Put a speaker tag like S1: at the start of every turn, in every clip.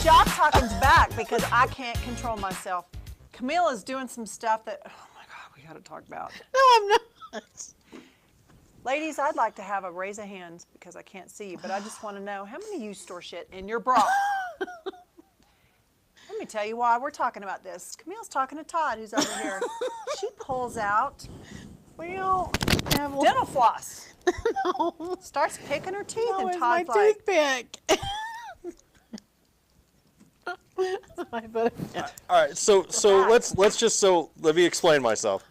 S1: y'all talking's back because I can't control myself. Camille is doing some stuff that, oh my God, we got to talk about.
S2: No, I'm not.
S1: Ladies, I'd like to have a raise of hands because I can't see you, but I just want to know how many of you store shit in your bra? Let me tell you why we're talking about this. Camille's talking to Todd, who's over here. She pulls out,
S2: Well,
S1: dental floss.
S2: no.
S1: Starts picking her teeth,
S2: No,
S1: and
S2: it's
S1: Todd's
S2: my
S1: like,
S2: toothpick.
S3: All right, so let me explain myself.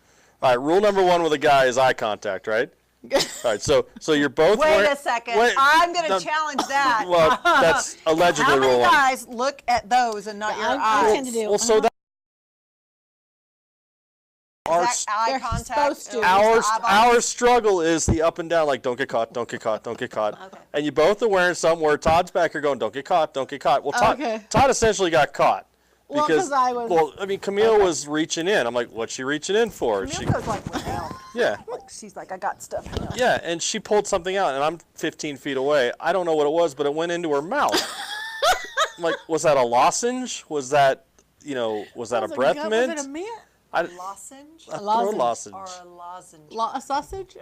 S3: All right, rule number 1 with a guy is eye contact, right? All right, so you're both.
S1: wait a second. I'm going to challenge that.
S3: Well, that's allegedly
S1: How many
S3: rule 1.
S1: guys look at those and not your
S2: I
S1: eyes?
S2: tend to do.
S3: Well, so that
S1: Is that eye
S2: They're
S1: contact?
S2: supposed to.
S1: Or
S3: our
S1: just the eyeballs?
S3: our struggle is the up and down, like don't get caught, don't get caught, don't get caught.
S1: Okay.
S3: And you both are wearing something where Todd's back here going, don't get caught, don't get caught. Well,
S2: Okay.
S3: Todd essentially got caught.
S2: Well, 'cause I was-
S3: Well, I mean, Camille was reaching in. I'm like, what's she reaching in for?
S1: Camille goes like, well,
S3: Yeah.
S1: like, she's like, I got stuff. Hang on.
S3: Yeah, and she pulled something out, and I'm 15 feet away. I don't know what it was, but it went into her mouth. I'm like, was that a lozenge? Was that, was that a breath mint?
S2: Was it a mint?
S1: Lozenge
S3: A
S2: lozenge.
S3: lozenge.
S1: or a lozenge?
S2: A sausage?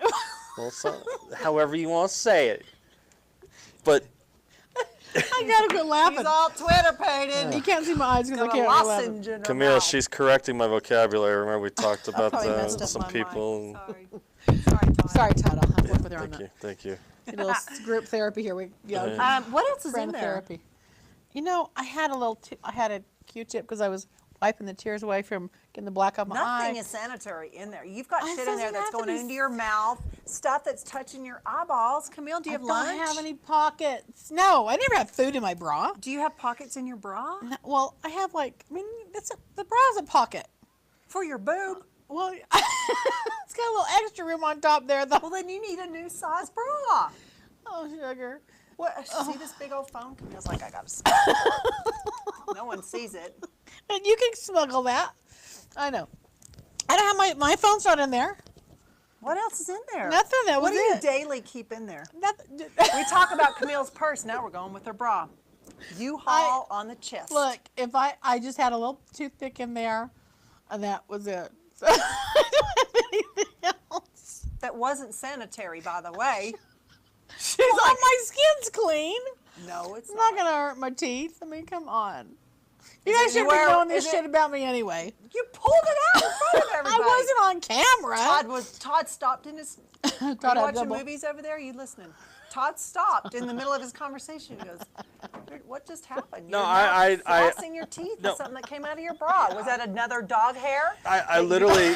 S3: Well, however you want to say it. But
S2: I gotta quit laughing.
S1: He's all Twitter painted.
S2: You can't see my eyes because I
S1: Got a
S2: can't really laugh.
S1: lozenge in her
S3: Camille,
S1: mouth.
S3: she's correcting my vocabulary. Remember we talked about
S1: Probably messed up
S3: some
S1: my
S3: people.
S1: mind. Sorry, Todd.
S2: Sorry, Todd. I'll have to work with her on
S3: Thank you.
S2: that. A little group therapy here.
S1: What else is in
S2: Friend
S1: there?
S2: therapy. I had I had a Q-tip because I was wiping the tears away from getting the black off my eye.
S1: Nothing is sanitary in there. You've got
S2: It
S1: shit in there
S2: doesn't
S1: that's
S2: have to
S1: going
S2: be
S1: into your mouth, stuff that's touching your eyeballs. Camille, do you
S2: I
S1: have
S2: don't
S1: lunch?
S2: have any pockets. No, I never have food in my bra.
S1: Do you have pockets in your bra?
S2: No, well, I have the bra's a pocket.
S1: For your boob?
S2: Well, it's got a little extra room on top there, though.
S1: Well, then you need a new size bra.
S2: Oh, sugar.
S1: What? See this big old phone? Camille's like, I got to No one sees it.
S2: And you can smuggle that. I know. I don't have my phone's not in there.
S1: What else is in there?
S2: Nothing. That was
S1: What do you
S2: it.
S1: daily keep in there?
S2: Nothing.
S1: We talk about Camille's purse. Now we're going with her bra. U-Haul on the chest.
S2: Look, if I just had a little toothpick in there, and that was it. I don't have anything else.
S1: That wasn't sanitary, by the way.
S2: She's like, my skin's clean.
S1: No, it's
S2: It's
S1: not.
S2: not gonna hurt my teeth. I mean, come on. You
S1: Is
S2: guys
S1: it
S2: should be
S1: anywhere-
S2: knowing this
S1: is it-
S2: shit about me anyway.
S1: You pulled it out in front of everybody.
S2: I wasn't on camera.
S1: Todd stopped in his.
S2: Todd
S1: you
S2: had
S1: watching
S2: double.
S1: movies over there? You listening? Todd stopped in the middle of his conversation. He goes, "What just happened?
S3: No,
S1: You're
S3: I-
S1: now flossing your teeth
S3: no.
S1: with something that came out of your bra. Was that another dog hair?
S3: I literally,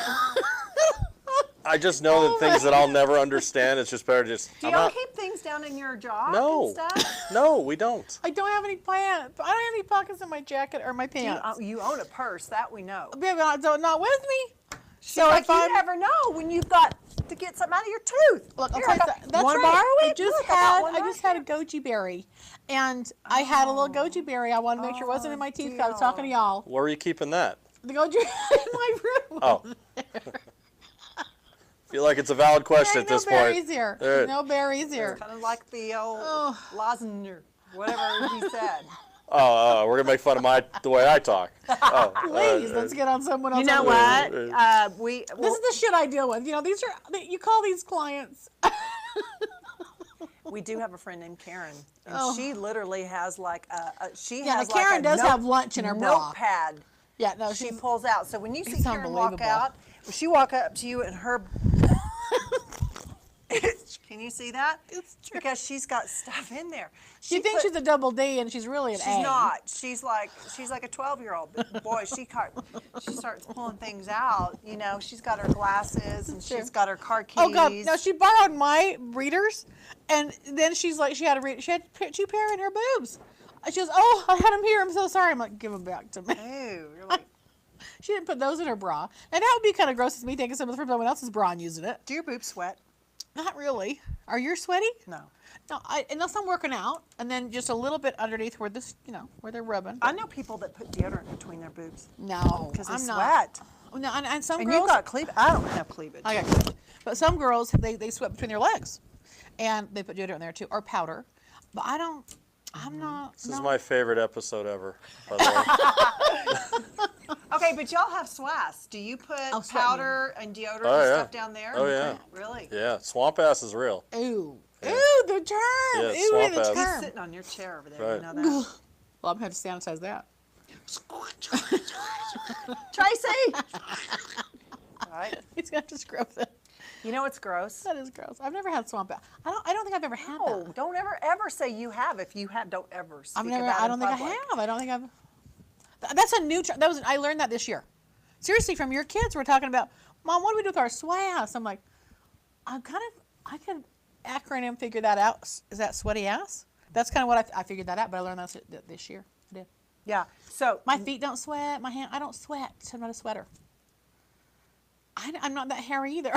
S3: I just know that things that I'll never understand. It's just better just.
S1: Do
S3: I'm
S1: y'all
S3: not-
S1: keep things down in your jaw
S3: No.
S1: and stuff?
S3: No, we don't.
S2: I don't have any pants. I don't have any pockets in my jacket or my
S1: You,
S2: pants.
S1: you own a purse, that we know.
S2: Baby, not with me.
S1: So
S2: if
S1: you
S2: I'm-
S1: never know when you've got to get something out of your tooth.
S2: Look, I'll
S1: Here,
S2: tell you
S1: I got-
S2: that. That's
S1: wanna
S2: right.
S1: borrow
S2: I
S1: it?
S2: just
S1: Look, I got one
S2: I
S1: right
S2: just had a
S1: here.
S2: goji berry, and I had a little goji berry. I wanted to make sure it wasn't in my teeth. 'Cause I was
S1: dear.
S2: talking to y'all.
S3: Where are you keeping that?
S2: The goji in my room.
S3: Oh. Feel like it's a valid question
S2: There
S3: at
S2: ain't
S3: this
S2: no berries
S3: point.
S2: here.
S3: There-
S2: No berries here.
S1: Kind of like the old
S2: Oh.
S1: lozenge, or whatever he said.
S3: We're gonna make fun of the way I talk. Oh,
S2: Please, let's get on someone else.
S1: You know what? We
S2: This is the shit I deal with. These are you call these clients.
S1: we do have a friend named Karen, and
S2: Oh.
S1: she literally has like she
S2: Yeah,
S1: has
S2: now
S1: like
S2: Karen
S1: a
S2: does have lunch in her bra.
S1: notepad.
S2: Yeah, no,
S1: She
S2: she's
S1: pulls out. So when you see
S2: it's
S1: Karen walk
S2: unbelievable.
S1: out, when she walk up to you and her. Can you see that?
S2: It's true.
S1: Because she's got stuff in there.
S2: She thinks she's a double D and she's really an A.
S1: She's not. She's like a 12-year-old. But boy, she starts pulling things out. She's got her glasses and
S2: True.
S1: she's got her car keys.
S2: Oh God! No, she borrowed my readers, and then she's like, she had two pair in her boobs. She goes, "Oh, I had them here. I'm so sorry." I'm like, "Give them back to me."
S1: Ew, you're like,
S2: She didn't put those in her bra, and that would be kind of gross as me taking something from someone else's bra and using it.
S1: do your boobs sweat?
S2: Not really. Are yours sweaty?
S1: No.
S2: No, unless I'm working out, and then just a little bit underneath where this, where they're rubbing.
S1: I know people that put deodorant between their boobs
S2: No,
S1: because they
S2: I'm
S1: sweat.
S2: not. No, and some
S1: And
S2: girls.
S1: you've got cleavage. I don't have cleavage.
S2: I got cleavage. But some girls, they sweat between their legs, and they put deodorant in there too, or powder. But I don't. I'm not.
S3: This is my favorite episode ever, by the way.
S1: Okay, but y'all have SWAS. Do you put
S2: Oh, sweat
S1: powder and deodorant
S3: Oh,
S1: and
S3: yeah.
S1: stuff down there?
S3: Oh, yeah.
S1: Really?
S3: Yeah, swamp ass is real.
S2: Ooh.
S3: Yeah.
S2: Ooh, the term.
S3: Yeah,
S2: Ooh,
S3: swamp
S2: the
S3: ass.
S1: He's
S2: term.
S1: sitting on your chair over there.
S3: Right.
S1: You know that?
S2: Well, I'm going to have to sanitize that.
S1: Tracy! Right?
S2: He's going to have to scrub that.
S1: You know what's gross?
S2: That is gross. I've never had swamp ass. I don't think I've ever had
S1: No,
S2: that.
S1: don't ever say you have. If you have, don't ever speak
S2: I've never.
S1: about it
S2: I
S1: in
S2: don't think I
S1: public.
S2: have. I don't think I've. That's a new. That was. I learned that this year. Seriously, from your kids, we're talking about, Mom, what do we do with our SWAS? I'm like, I could acronym figure that out. Is that sweaty ass? That's kind of what I figured that out. But I learned that this year. I did.
S1: Yeah. So
S2: My feet don't sweat. My hand. I don't sweat. I'm not a sweater. I'm not that hairy either.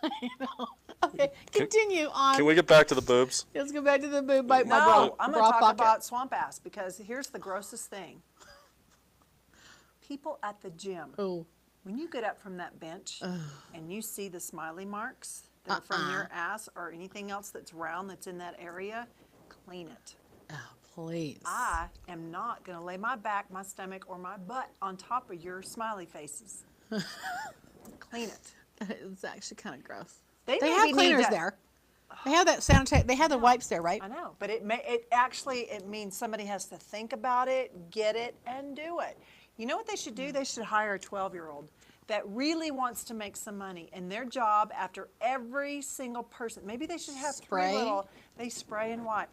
S2: I know. Okay, continue on.
S3: Can we get back to the boobs?
S2: Let's go back to the boob. My
S1: no,
S2: bra,
S1: I'm
S2: bra
S1: going to talk
S2: pocket.
S1: about swamp ass because here's the grossest thing. People at the gym,
S2: Oh.
S1: when you get up from that bench and you see the smiley marks that are from your ass or anything else that's round that's in that area, clean it.
S2: Oh, please.
S1: I am not going to lay my back, my stomach, or my butt on top of your smiley faces. Clean it.
S2: It's actually kind of gross.
S1: They
S2: They
S1: maybe
S2: have
S1: need
S2: cleaners
S1: to-
S2: there. They have that sanitize. They have the wipes there, right?
S1: I know, but it means somebody has to think about it, get it, and do it. You know what they should do? They should hire a 12-year-old that really wants to make some money, and their job after every single person, maybe they should have
S2: Spray?
S1: they spray and wipe.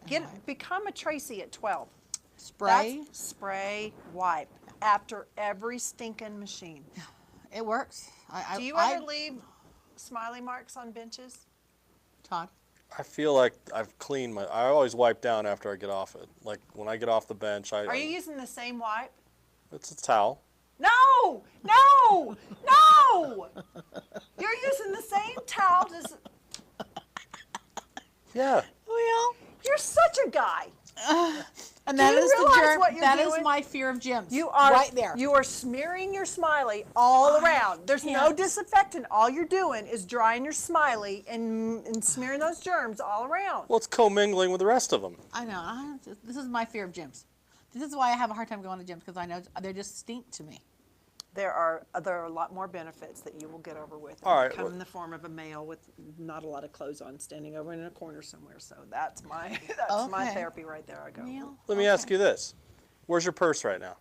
S1: Become a Tracy at 12.
S2: Spray.
S1: That's spray, wipe after every stinking machine.
S2: It works.
S1: Do you ever leave smiley marks on benches?
S2: Todd?
S3: I feel like I've cleaned my. I always wipe down after I get off it. Like when I get off the bench,
S1: Are you using the same wipe?
S3: It's a towel.
S1: No, no, no! You're using the same towel as.
S3: Yeah.
S2: Well,
S1: You're such a guy.
S2: and
S1: Do
S2: that
S1: you
S2: is the
S1: realize
S2: germ.
S1: what you're
S2: That is
S1: doing?
S2: my fear of gyms.
S1: You are
S2: right there.
S1: You are smearing your smiley all around. There's no
S2: can't.
S1: disinfectant. All you're doing is drying your smiley and smearing those germs all around.
S3: Well, it's commingling with the rest of them.
S2: I know. This is my fear of gyms. This is why I have a hard time going to gyms because I know they just stink to me.
S1: There are a lot more benefits that you will get over with.
S3: All right,
S1: Come
S3: well-
S1: in the form of a male with not a lot of clothes on, standing over in a corner somewhere. So that's my my
S2: Okay.
S1: therapy right there. I go
S2: Neil?
S3: Let me ask you this: where's your purse right now?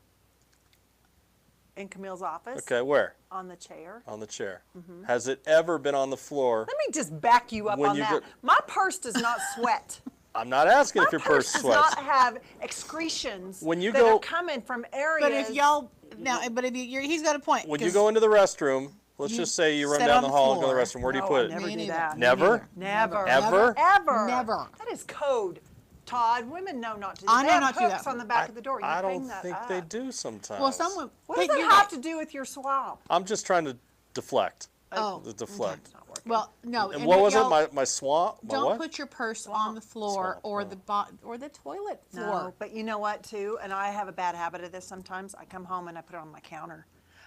S1: in Camille's office.
S3: Okay, where?
S1: On the chair.
S3: On the chair. Has it ever been on the floor?
S1: Let me just back you up
S3: When
S1: on
S3: you
S1: that.
S3: get-
S1: My purse does not sweat.
S3: I'm not asking
S1: My
S3: if your purse
S1: does
S3: sweats.
S1: not have excretions
S3: When you
S1: that
S3: go-
S1: are coming from areas.
S2: But if y'all now, but if he's got a point.
S3: When you
S2: 'cause
S3: go into the restroom, let's
S2: You
S3: just say you run
S2: sit
S3: down
S2: on
S3: the
S2: the
S3: hall and go to the
S2: floor.
S3: restroom. Where do you
S1: No,
S3: put
S1: I
S3: it?
S1: never
S2: Me
S1: do
S2: neither.
S1: that.
S3: Never?
S1: Never.
S3: Ever?
S1: Ever.
S2: Never.
S1: That is code. Todd, women know not to do
S2: I
S1: that.
S2: know
S1: They
S2: not to
S1: have
S2: do
S1: hooks
S2: that.
S1: on the back of the door. You
S3: I
S1: hang
S3: don't
S1: that
S3: think
S1: up.
S3: they do sometimes.
S2: well, someone.
S1: What does that
S2: you're
S1: have
S2: right.
S1: to do with your swamp?
S3: I'm just trying to deflect.
S2: Oh,
S3: The deflect.
S1: It's not working.
S2: well, no.
S3: And what was it?
S2: y'all
S3: My swamp? My
S2: Don't
S3: what?
S2: put your purse on the floor
S3: Swamp,
S2: or
S3: oh.
S2: or the toilet floor.
S1: No, but you know what, too? And I have a bad habit of this sometimes. I come home and I put it on my counter.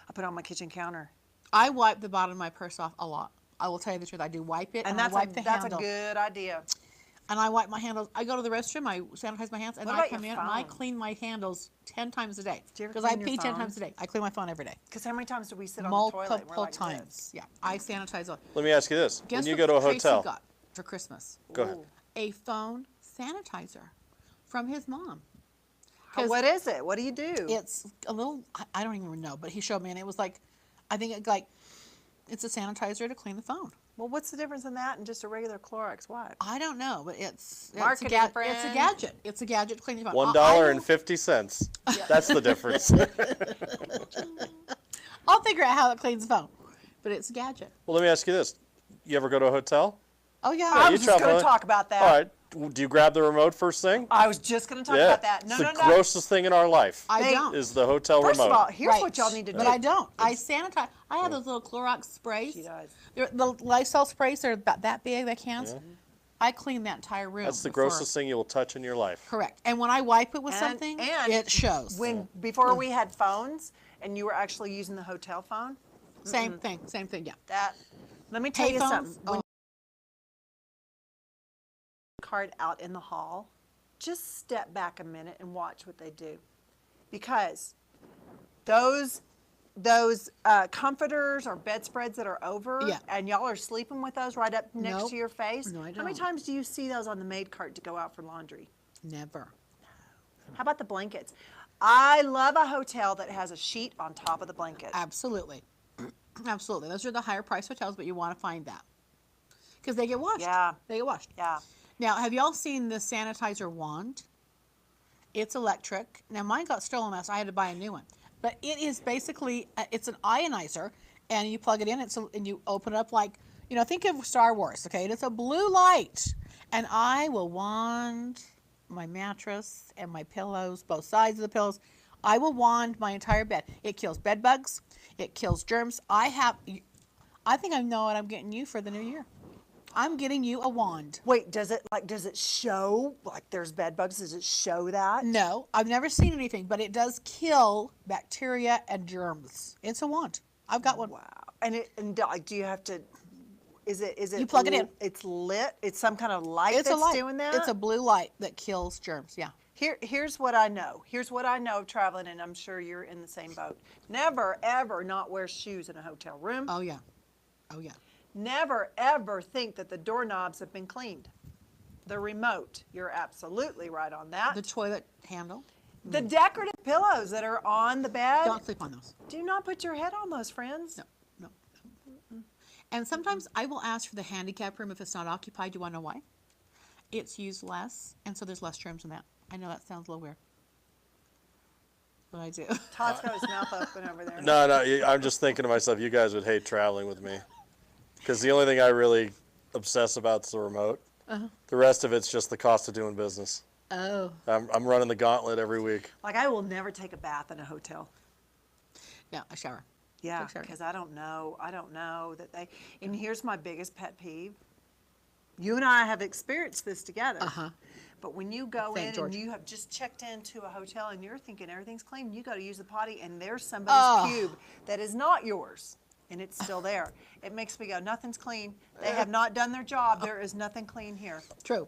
S1: I put it on my kitchen counter.
S2: I wipe the bottom of my purse off a lot. I will tell you the truth. I do wipe it,
S1: And
S2: I
S1: that's
S2: wipe the
S1: that's a
S2: handle.
S1: good idea.
S2: And I wipe my handles. I go to the restroom, I sanitize my hands, and
S1: What
S2: I
S1: about
S2: come
S1: your
S2: in and I
S1: phone?
S2: clean my handles 10 times a day.
S1: Do you ever
S2: Because I
S1: clean your
S2: pee 10
S1: phone?
S2: times a day. I clean my phone every day.
S1: Because how many times do we sit on the toilet and we're
S2: Multiple
S1: like
S2: times.
S1: this?
S2: Yeah, I sanitize.
S3: Let me ask you this:
S2: Guess
S3: when you
S2: what
S3: go to a
S2: Tracy
S3: hotel,
S2: got for Christmas?
S3: go ahead.
S1: Ooh.
S2: A phone sanitizer from his mom.
S1: What is it? What do you do?
S2: It's a little, I don't even know, but he showed me, and it was like, I think it's a sanitizer to clean the phone.
S1: Well, what's the difference in that and just a regular Clorox wipe?
S2: I don't know, but it's
S1: Marketing,
S2: it's a
S1: friend.
S2: gadget. It's a gadget to clean the phone.
S3: $1.50. That's the difference.
S2: I'll figure out how it cleans the phone, but it's a gadget.
S3: Well, let me ask you this: you ever go to a hotel?
S2: Oh yeah.
S1: I
S3: you
S1: was just going
S3: travel-
S1: to talk about that.
S3: All right. Do you grab the remote first thing?
S1: I was just going to talk
S3: Yeah.
S1: about that. No,
S3: it's
S1: no,
S3: the
S1: no.
S3: grossest thing in our life.
S2: I
S1: They-
S2: don't.
S3: Is the hotel
S1: First
S3: remote.
S1: of all, here's
S2: Right.
S1: what y'all need to do.
S2: But I don't. I sanitize. I have those little Clorox sprays.
S1: She does.
S2: The Lysol sprays are about that big, the cans. I clean that entire room.
S3: That's the
S2: before-
S3: grossest thing you will touch in your life.
S2: Correct. And when I wipe it with
S1: And-
S2: something,
S1: and
S2: it shows.
S1: Before we had phones and you were actually using the hotel phone,
S2: Same thing. Same thing. Yeah.
S1: let me tell you
S2: Payphones?
S1: something. When
S2: Oh.
S1: cart out in the hall, just step back a minute and watch what they do. Because those comforters or bedspreads that are over,
S2: Yeah.
S1: and y'all are sleeping with those right up next
S2: Nope.
S1: to your face.
S2: No, I
S1: How many
S2: don't.
S1: times do you see those on the maid cart to go out for laundry?
S2: Never.
S1: How about the blankets? I love a hotel that has a sheet on top of the blanket.
S2: Absolutely. Absolutely. Those are the higher price hotels, but you want to find that. Because they get washed.
S1: Yeah.
S2: They get washed.
S1: Yeah.
S2: Now, have y'all seen the sanitizer wand? It's electric. Now, mine got stolen last. I had to buy a new one. But it is basically, it's an ionizer, and you plug it in, and you open it up like, think of Star Wars, okay? And it's a blue light. And I will wand my mattress and my pillows, both sides of the pillows. I will wand my entire bed. It kills bed bugs. It kills germs. I think I know what I'm getting you for the new year. I'm getting you a wand.
S1: Wait, does it show like there's bed bugs? Does it show that?
S2: No, I've never seen anything, but it does kill bacteria and germs. It's a wand. I've got one.
S1: Wow. And do you have to? Is it?
S2: You plug it in.
S1: It's lit. It's some kind of light
S2: It's
S1: that's
S2: a light.
S1: doing that.
S2: It's a blue light that kills germs. Yeah.
S1: Here's what I know. Here's what I know of traveling, and I'm sure you're in the same boat. Never ever not wear shoes in a hotel room.
S2: Oh yeah. Oh yeah.
S1: Never ever think that the doorknobs have been cleaned. The remote. You're absolutely right on that.
S2: The toilet handle.
S1: The decorative pillows that are on the bed.
S2: Don't sleep on those.
S1: Do not put your head on those, friends.
S2: No. And sometimes I will ask for the handicap room if it's not occupied. Do you want to know why? It's used less, and so there's less germs in that. I know that sounds a little weird, but I do.
S1: Todd's got his mouth open over there.
S3: No, I'm just thinking to myself, you guys would hate traveling with me. Because the only thing I really obsess about is the remote. The rest of it's just the cost of doing business.
S2: Oh.
S3: I'm running the gauntlet every week.
S1: Like I will never take a bath in a hotel.
S2: No, a shower.
S1: Yeah,
S2: Take a shower.
S1: because I don't know that they. And here's my biggest pet peeve. You and I have experienced this together. But when you go
S2: St.
S1: in
S2: George.
S1: and you have just checked into a hotel and you're thinking everything's clean, you go to use the potty and there's somebody's cube that is not yours. And it's still there. It makes me go, nothing's clean. They have not done their job. There is nothing clean here.
S2: True.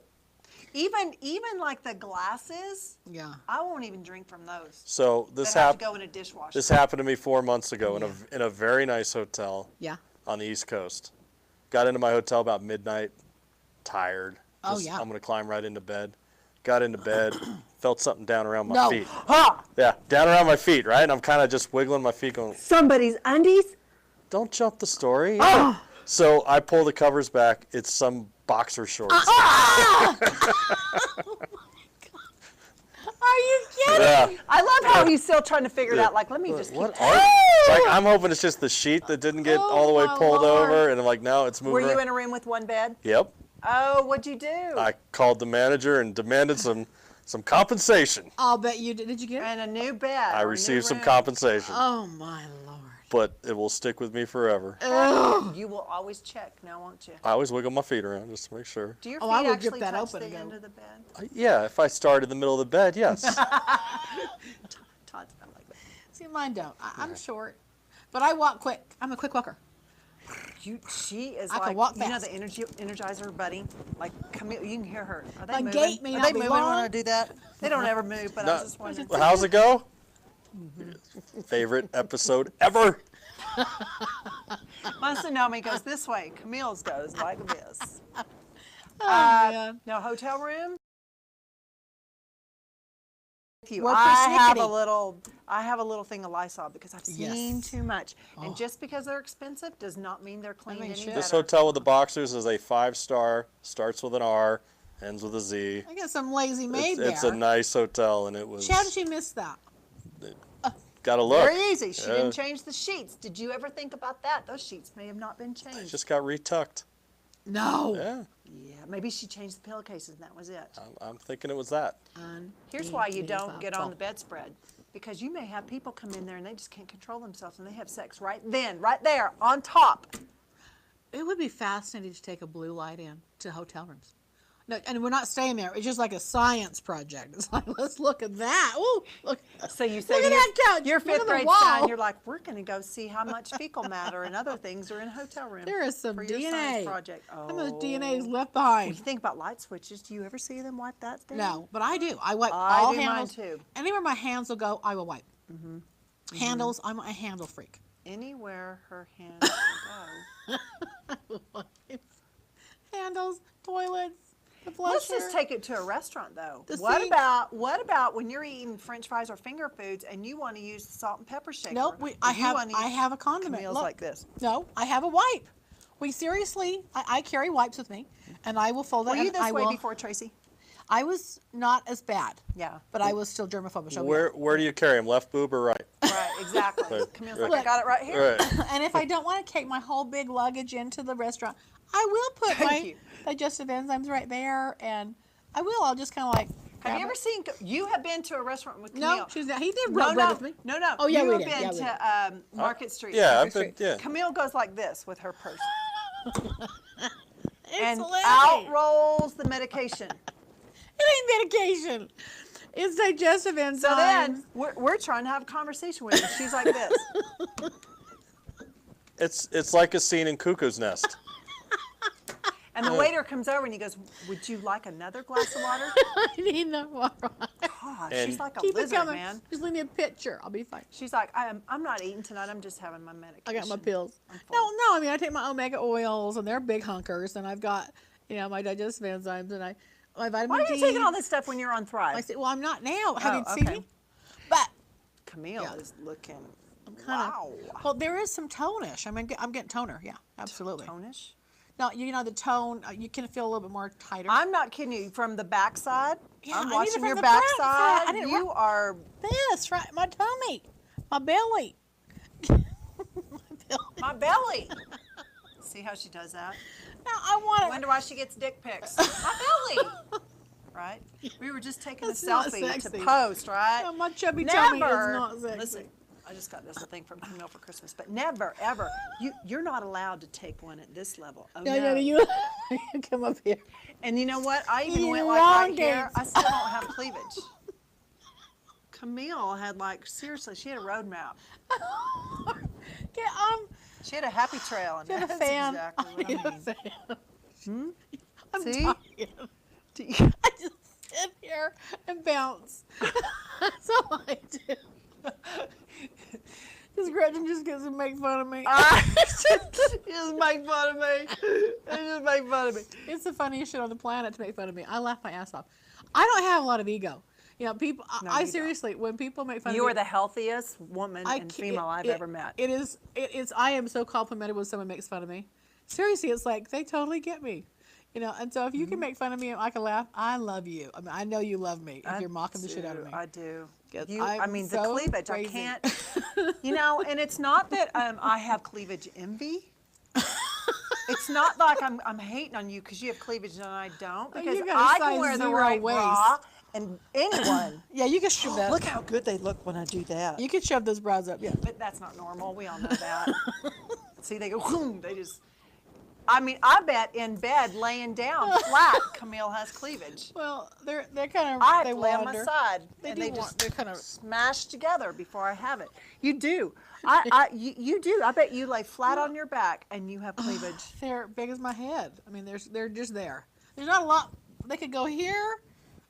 S1: Even like the glasses,
S2: Yeah.
S1: I won't even drink from those.
S3: So this
S1: That have to
S3: happened.
S1: go in a dishwasher.
S3: This happened to me 4 months ago in a very nice hotel
S2: Yeah.
S3: on the East Coast. Got into my hotel about midnight, tired.
S2: Oh,
S3: Just,
S2: yeah.
S3: I'm gonna climb right into bed. Got into bed, felt something down around my
S2: No.
S3: feet.
S1: Ha!
S3: Yeah, down around my feet, right? And I'm kind of just wiggling my feet, going,
S1: Somebody's undies?
S3: "Don't jump the story." So I pull the covers back. It's some boxer shorts.
S2: Are you kidding?
S3: Yeah.
S1: I love how he's still trying to figure it out. Like, let me just
S3: What
S1: keep.
S3: are? It's like I'm hoping it's just the sheet that didn't get all the way
S2: my
S3: pulled
S2: Lord.
S3: over, and I'm like, no, it's moving.
S1: Were you
S3: around.
S1: in a room with one bed?
S3: Yep.
S1: Oh, what'd you do?
S3: I called the manager and demanded some compensation.
S2: I'll bet you did. Did you get it?
S1: And a new bed.
S3: I
S1: or a new
S3: received some
S1: room.
S3: compensation,
S2: Oh my Lord.
S3: but it will stick with me forever.
S1: You will always check now, won't you?
S3: I always wiggle my feet around just to make sure.
S1: Do your
S2: Oh,
S1: feet
S2: I would
S1: actually
S2: rip that
S1: touch
S2: open
S1: the
S2: and
S1: end
S2: go.
S1: of the bed?
S3: Yeah, if I start in the middle of the bed, yes.
S1: Todd's not like that.
S2: See, mine don't. I'm short, but I walk quick. I'm a quick walker.
S1: She is
S2: I can
S1: like,
S2: walk
S1: you know,
S2: fast.
S1: the Energizer buddy? Like, Camille, you can hear her. Are they
S2: My
S1: moving?
S2: gait may
S1: Are
S2: not
S1: they
S2: be
S1: moving when I
S2: long.
S1: do that? They don't ever move, but I was just wondering.
S3: How's it go? Favorite episode ever.
S1: Masanomi goes this way. Camille's goes like this.
S2: Oh, man.
S1: No hotel room. You.
S2: We're
S1: I
S2: persnickety.
S1: have a little thing of Lysol because I've seen
S2: Yes.
S1: too much. And just because they're expensive does not mean they're clean
S2: mean,
S1: any
S2: shit.
S1: better.
S3: This hotel with the boxers is a 5-star, starts with an R, ends with a Z.
S2: I got some lazy maid
S3: It's
S2: there.
S3: a nice hotel, and it was.
S2: How did she miss that?
S3: Gotta look.
S1: Very easy. She
S3: Yeah.
S1: didn't change the sheets. Did you ever think about that? Those sheets may have not been changed.
S3: Just got retucked.
S2: No.
S3: Yeah,
S1: Yeah, maybe she changed the pillowcases and that was it.
S3: I'm thinking it was that.
S1: Here's why you don't get on the bedspread. Because you may have people come in there and they just can't control themselves and they have sex right then, right there, on top.
S2: It would be fascinating to take a blue light in to hotel rooms. No, and we're not staying there. It's just like a science project. It's like, let's look at that. Ooh, look.
S1: So you say
S2: Look
S1: to
S2: at that couch.
S1: your
S2: Look
S1: fifth
S2: at the
S1: grade
S2: wall.
S1: son, you're like, we're going to go see how much fecal matter and other things are in a hotel room.
S2: There is some
S1: for your
S2: DNA.
S1: science project.
S2: How much
S1: Oh.
S2: DNA is left
S1: When
S2: behind?
S1: you think about light switches, do you ever see them wipe that thing?
S2: No, but I do. I wipe
S1: I
S2: all
S1: do mine
S2: handles.
S1: too.
S2: Anywhere my hands will go, I will wipe. Handles. I'm a handle freak.
S1: Anywhere her hands will go.
S2: Handles, toilets, the flusher.
S1: Let's just take it to a restaurant though.
S2: The
S1: What
S2: sink.
S1: about when you're eating French fries or finger foods and you want to use the salt and pepper shaker?
S2: Nope.
S1: or
S2: I
S1: you
S2: have.
S1: wanna
S2: I
S1: use-
S2: have a condiment.
S1: Camille's
S2: Look.
S1: like this.
S2: No, I have a wipe. We seriously. I carry wipes with me, and I will fold it.
S1: Were you
S2: and
S1: this
S2: I
S1: way
S2: will,
S1: before, Tracy?
S2: I was not as bad.
S1: Yeah.
S2: But I was still germaphobic. so
S3: Where do you carry him? Left boob or right?
S1: Right, exactly.
S3: Right.
S1: Camille's
S3: Right.
S1: like, I got it right here.
S3: Right.
S2: And if I don't want to take my whole big luggage into the restaurant, I will put
S1: Thank
S2: my
S1: you.
S2: digestive enzymes right there, and I will. I'll just kind of like.
S1: Have
S2: grab
S1: you ever
S2: it.
S1: seen? You have been to a restaurant with Camille?
S2: No, she's not. He did
S1: No,
S2: rub bread
S1: no,
S2: with me.
S1: no, no.
S2: Oh, yeah,
S1: you
S2: we
S1: have
S2: did.
S1: been
S2: Yeah, we
S1: to Market Street.
S3: Yeah, I've
S2: Street.
S3: been. Yeah.
S1: Camille goes like this with her purse,
S2: It's
S1: and
S2: hilarious.
S1: out rolls the medication.
S2: It ain't medication. It's digestive enzymes.
S1: So then we're trying to have a conversation with her. She's like this.
S3: It's like a scene in Cuckoo's Nest.
S1: And the waiter comes over and he goes, "Would you like another glass of water?"
S2: I need no water.
S1: Gosh,
S3: And-
S1: she's like a
S2: Keep it
S1: lizard,
S2: coming.
S1: man.
S2: Just leave me a picture. I'll be fine.
S1: She's like, I'm not eating tonight. I'm just having my medication.
S2: I got my pills.
S1: I'm
S2: No,
S1: full.
S2: no. I mean, I take my omega oils, and they're big hunkers, and I've got, my digestive enzymes, and my vitamin
S1: Why are
S2: D.
S1: you taking all this stuff when you're on Thrive?
S2: I said, well, I'm not now. Have you
S1: Oh,
S2: seen
S1: okay.
S2: me? But
S1: Camille
S2: Yeah.
S1: is looking.
S2: I'm kind of.
S1: Wow.
S2: Well, there is some tonish. I mean, I'm getting toner. Yeah, absolutely.
S1: Tonish.
S2: No, the tone. You can feel a little bit more tighter.
S1: I'm not kidding you. From the backside,
S2: Yeah, I
S1: I'm
S2: need it
S1: watching
S2: from
S1: your
S2: the front side. I
S1: backside.
S2: didn't
S1: You are.
S2: this right, my tummy, my belly. my belly.
S1: My belly. See how she does that?
S2: No, I want
S1: I
S2: it.
S1: wonder why she gets dick pics. My belly. Right? We were just taking
S2: That's
S1: a
S2: not
S1: selfie to
S2: sexy.
S1: post, right?
S2: No, my chubby tummy is
S1: Never.
S2: not sexy.
S1: Listen, I just got this thing from Camille for Christmas, but never, ever. You're not allowed to take one at this level. Oh,
S2: No,
S1: no.
S2: you come up here.
S1: And you know what? I even
S2: You
S1: went like right
S2: elongate.
S1: here. I still don't have cleavage. Camille had seriously, she had a roadmap.
S2: Yeah,
S1: She had a happy trail, and
S2: you have a
S1: that's
S2: fan.
S1: exactly what
S2: You
S1: I
S2: have
S1: mean.
S2: a fan. I'm
S1: See?
S2: tired.
S1: Do you-
S2: I just sit here and bounce. That's all I do. Because Gretchen just gets to make fun of me.
S1: just make fun of me. Just make fun of me.
S2: It's the funniest shit on the planet to make fun of me. I laugh my ass off. I don't have a lot of ego. People.
S1: No,
S2: I
S1: you don't.
S2: seriously, when people make fun
S1: You
S2: of
S1: are
S2: me,
S1: the healthiest woman and
S2: ca-
S1: female I've ever met.
S2: It is. I am so complimented when someone makes fun of me. Seriously, it's like they totally get me. And so if you can make fun of me and I can laugh, I love you. I mean, I know you love me if you're mocking the shit out of me.
S1: I do.
S2: 'Cause
S1: I
S2: I'm
S1: mean, the
S2: so
S1: cleavage,
S2: crazy.
S1: I can't. And it's not that I have cleavage envy. It's not like I'm hating on you because you have cleavage and I don't.
S2: Well,
S1: Because
S2: you got a
S1: I can
S2: size
S1: wear the
S2: 0
S1: right
S2: waist.
S1: bra, and anyone.
S2: Yeah, you can shove that.
S1: Look how good they look when I do that.
S2: You can shove those bras up. Yeah.
S1: But that's not normal. We all know that. See, they go, whoom, they just. I mean, I bet in bed, laying down flat, Camille has cleavage.
S2: Well, they're kind of
S1: I have
S2: they
S1: to lay on my
S2: wander.
S1: side,
S2: They
S1: and
S2: do
S1: they
S2: want-
S1: just
S2: they're kind of
S1: smash together before I have it. You do. You do. I bet you lay flat on your back and you have cleavage.
S2: they're big as my head. I mean, they're just there. There's not a lot. They could go here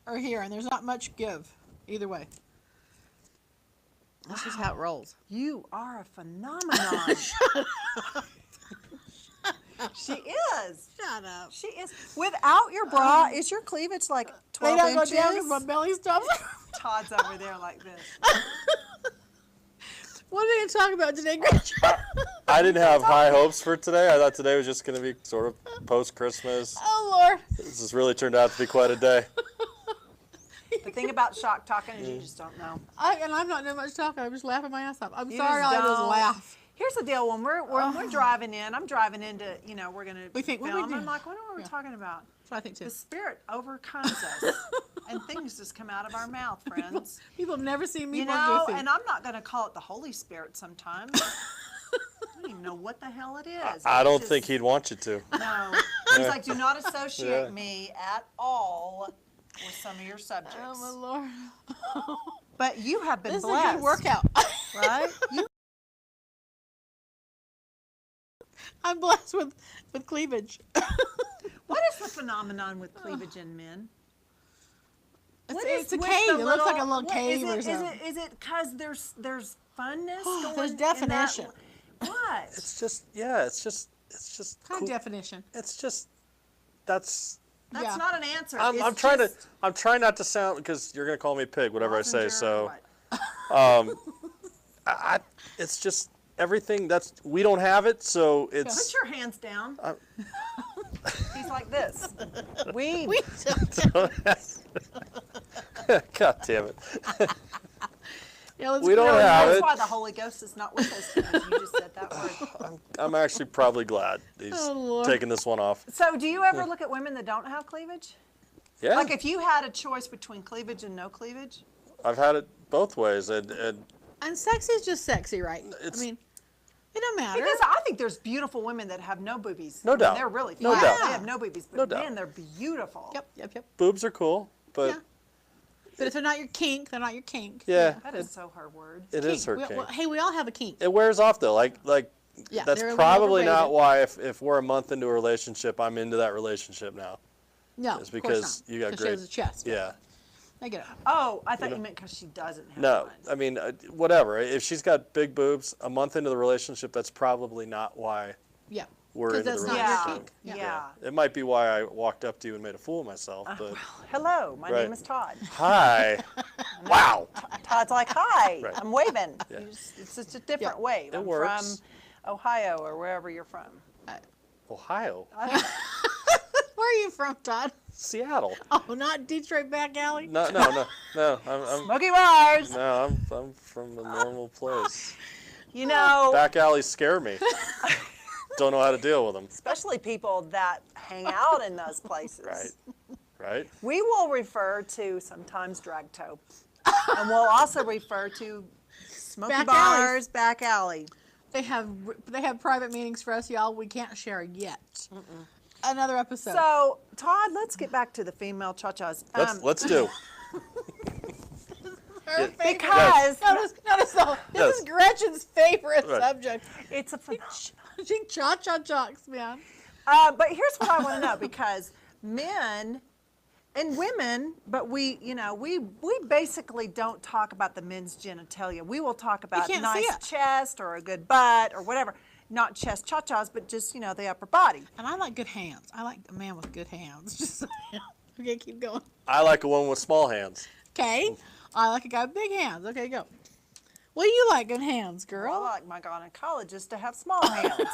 S2: or here, and there's not much give either way. That's just how it rolls.
S1: You are a phenomenon. She is.
S2: Shut up.
S1: She is. Without your bra, is your cleavage like
S2: They
S1: 12
S2: don't
S1: inches?
S2: go down because my belly stops.
S1: Todd's over there like this.
S2: What are we going to talk about today, Gretchen?
S3: I didn't have high hopes for today. I thought today was just going to be sort of post-Christmas.
S2: Oh, Lord.
S3: This has really turned out to be quite a day.
S1: The thing about shock talking is you just don't know.
S2: And I'm not doing much talking. I'm just laughing my ass off. I'm
S1: You
S2: sorry,
S1: just
S2: I just
S1: don't.
S2: laugh.
S1: Here's the deal: when we're driving in, I'm driving into, we're gonna
S2: We think, what
S1: film.
S2: we do?
S1: I'm like, what are we
S2: Yeah.
S1: talking about?
S2: That's what I think, too.
S1: The Spirit overcomes us, and things just come out of our mouth, friends.
S2: People have never seen me more goofy.
S1: And I'm not gonna call it the Holy Spirit. Sometimes I don't even know what the hell it is.
S3: I
S1: It's
S3: don't
S1: just-
S3: think he'd want you to.
S1: No, He's like, do not associate
S3: Yeah.
S1: me at all with some of your subjects.
S2: Oh my Lord.
S1: But you have been
S2: This is
S1: blessed.
S2: a good workout.
S1: Right?
S2: I'm blessed with cleavage.
S1: What is the phenomenon with cleavage in men? What is
S2: It's a
S1: with
S2: cave.
S1: the
S2: It looks like a
S1: little-
S2: little
S1: what-
S2: cave
S1: is
S2: or
S1: it,
S2: something.
S1: Is it because there's funness going
S2: There's
S1: in
S2: definition.
S1: that? What?
S3: It's just
S2: Kind
S3: cool.
S2: of definition.
S3: It's just that's.
S1: That's
S2: Yeah.
S1: not an answer.
S3: I'm
S1: It's
S3: trying
S1: just
S3: I'm trying not to sound because you're gonna call me a pig, whatever I say.
S1: Messenger
S3: So,
S1: or what?
S3: it's just everything that's we don't have it. So
S1: Put
S3: it's.
S1: your hands down. He's like this. We
S3: God damn it.
S2: Yeah, let's
S3: We don't
S2: go.
S3: have
S1: That's
S3: it.
S1: why the Holy Ghost is not with us because you just said that word.
S3: I'm actually probably glad he's
S2: Oh, Lord.
S3: taking this one off.
S1: So, do you ever look at women that don't have cleavage?
S3: Yeah.
S1: Like, if you had a choice between cleavage and no cleavage?
S3: I've had it both ways, and
S2: And sexy is just sexy, right?
S3: It's-
S2: I mean, it don't matter.
S1: Because I think there's beautiful women that have no boobies.
S3: No
S1: I mean,
S3: doubt.
S1: they're really
S3: No
S1: fine.
S3: doubt.
S1: They have no boobies, but
S3: No doubt.
S1: man, they're beautiful.
S2: Yep.
S3: boobs are cool, but
S2: Yeah. But if they're not your kink, they're not your kink.
S3: yeah,
S1: That is so her word.
S3: it is her
S2: Kink.
S3: kink.
S2: Hey, we all have a kink.
S3: It wears off though. Like
S2: Yeah,
S3: that's
S2: they're a little
S3: probably not
S2: overrated.
S3: why if we're a month into a relationship, I'm into that relationship now.
S2: No,
S3: It's
S2: of course
S3: because
S2: not.
S3: you got
S2: 'Cause she
S3: great.
S2: has a chest.
S3: Yeah.
S2: I get it.
S1: Oh, I thought you meant because she doesn't have
S3: No,
S1: one.
S3: I mean whatever. If she's got big boobs, a month into the relationship, that's probably not why
S2: Yeah.
S3: we're
S2: 'Cause
S3: into the
S2: that's not
S1: your
S3: relationship.
S1: kink. Yeah.
S3: It might be why I walked up to you and made a fool of myself, but
S1: Hello, my
S3: Right.
S1: name is Todd.
S3: hi. Wow.
S1: Todd's like, hi,
S3: Right.
S1: I'm waving.
S3: Yeah.
S1: It's just a different
S2: Yeah.
S1: wave.
S3: It
S1: I'm
S3: works.
S1: from Ohio or wherever you're from.
S3: Ohio,
S2: Where are you from, Todd?
S3: Seattle.
S2: Oh, not Detroit back alley.
S3: No. I'm
S1: Smoky bars.
S3: no. I'm from a normal place.
S1: You know,
S3: Back alleys scare me. Don't know how to deal with them.
S1: especially people that hang out in those places.
S3: Right.
S1: We will refer to sometimes drag toe. And we'll also refer to smoky
S2: Back
S1: bars,
S2: alleys.
S1: back alley.
S2: They have private meetings for us, y'all. We can't share yet. Another episode.
S1: So, Todd, let's get back to the female cha-chas.
S3: Let's do.
S2: Her favorite-
S1: Because
S2: Notice though, this
S3: Yes.
S2: is Gretchen's favorite
S3: Right.
S2: subject.
S1: it's a phenomenon.
S2: She cha-cha-chocks, man.
S1: But here's what I want to know, because men and women, but we basically don't talk about the men's genitalia. We will talk about
S2: can't see
S1: nice
S2: it.
S1: chest or a good butt or whatever. Not chest cha-chas, but just, the upper body.
S2: And I like good hands. I like a man with good hands. Just so you know. Okay, keep going.
S3: I like a woman with small hands.
S2: Okay. I like a guy with big hands. Okay, go. What do you like good hands,
S1: I
S2: girl?
S1: like my gynecologist to have small hands.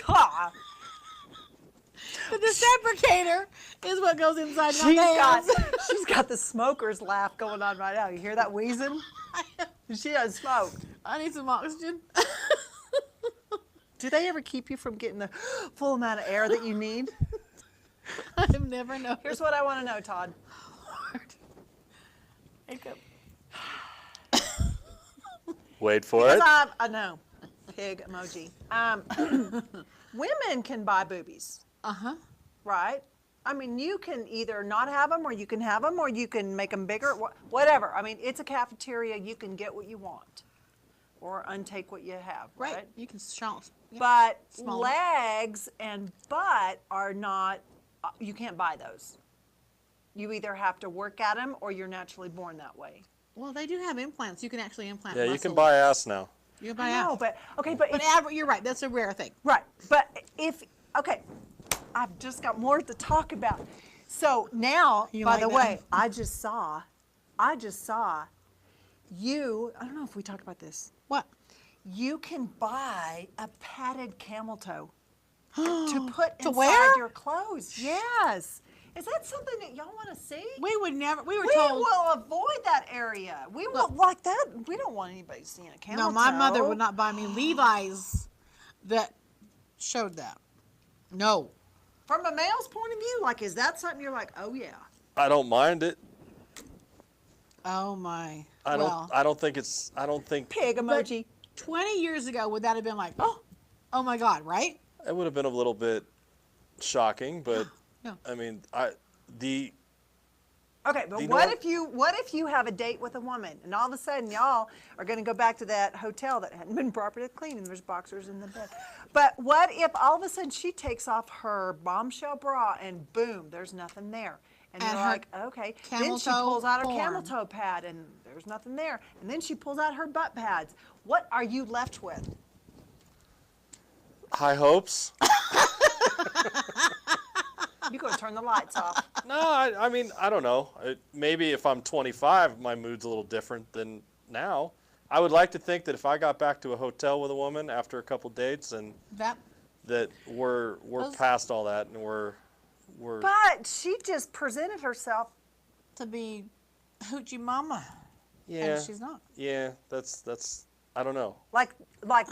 S1: God.
S2: The reciprocator is what goes inside my hands.
S1: She's got the smoker's laugh going on right now. You hear that wheezing? She doesn't smoke.
S2: I need some oxygen.
S1: Do they ever keep you from getting the full amount of air that you need?
S2: I've never noticed.
S1: Here's what I want to know, Todd.
S2: Makeup.
S3: Wait for it.
S1: Because I know, pig emoji. Women can buy boobies,
S2: Uh-huh.
S1: right? I mean, you can either not have them, or you can have them, or you can make them bigger, whatever. I mean, it's a cafeteria. You can get what you want, or untake what you have,
S2: Right.
S1: right?
S2: You can shout. Yeah.
S1: But
S2: Smaller.
S1: legs and butt are not, you can't buy those. You either have to work at them, or you're naturally born that way.
S2: Well, they do have implants. You can actually implant
S3: Yeah, you
S2: muscle.
S3: can buy ass now.
S2: You can buy
S1: No,
S2: out.
S1: but
S2: But you're right. That's a rare thing.
S1: right. But okay, I've just got more to talk about. So now,
S2: You
S1: by
S2: like
S1: the
S2: that?
S1: way, I just saw you. I don't know if we talked about this.
S2: What?
S1: You can buy a padded camel toe to put
S2: To
S1: inside
S2: wear?
S1: your clothes. Yes. Is that something that y'all want to see?
S2: We would never. We were
S1: We
S2: told.
S1: will avoid that area. We will like that. We don't want anybody seeing a camel
S2: No, my
S1: toe.
S2: mother would not buy me Levi's that showed that. No.
S1: From a male's point of view, like, is that something you're like, oh yeah?
S3: I don't mind it.
S2: Oh my.
S3: I
S2: well,
S3: don't think it's. I don't think
S1: Pig emoji.
S2: 20 years ago, would that have been like, oh my God, right?
S3: it would have been a little bit shocking, but
S2: No.
S3: I mean,
S1: Okay, but
S3: You know
S1: what
S3: what?
S1: if you have a date with a woman and all of a sudden y'all are going to go back to that hotel that hadn't been properly cleaned and there's boxers in the bed. But what if all of a sudden she takes off her bombshell bra and boom, there's nothing there. And
S2: And
S1: you're
S2: her
S1: like, okay. Then
S2: camel
S1: she
S2: toe
S1: pulls out her
S2: porn.
S1: camel toe pad and there's nothing there. And then she pulls out her butt pads. What are you left with?
S3: high hopes.
S1: You're going to turn the lights off.
S3: No, I mean, I don't know. Maybe if I'm 25, my mood's a little different than now. I would like to think that if I got back to a hotel with a woman after a couple dates and
S2: That
S3: that we're
S2: Those-
S3: past all that and we're
S1: But she just presented herself.
S2: to be hoochie mama.
S3: yeah,
S2: And she's not.
S3: yeah, that's I don't know.
S1: Like,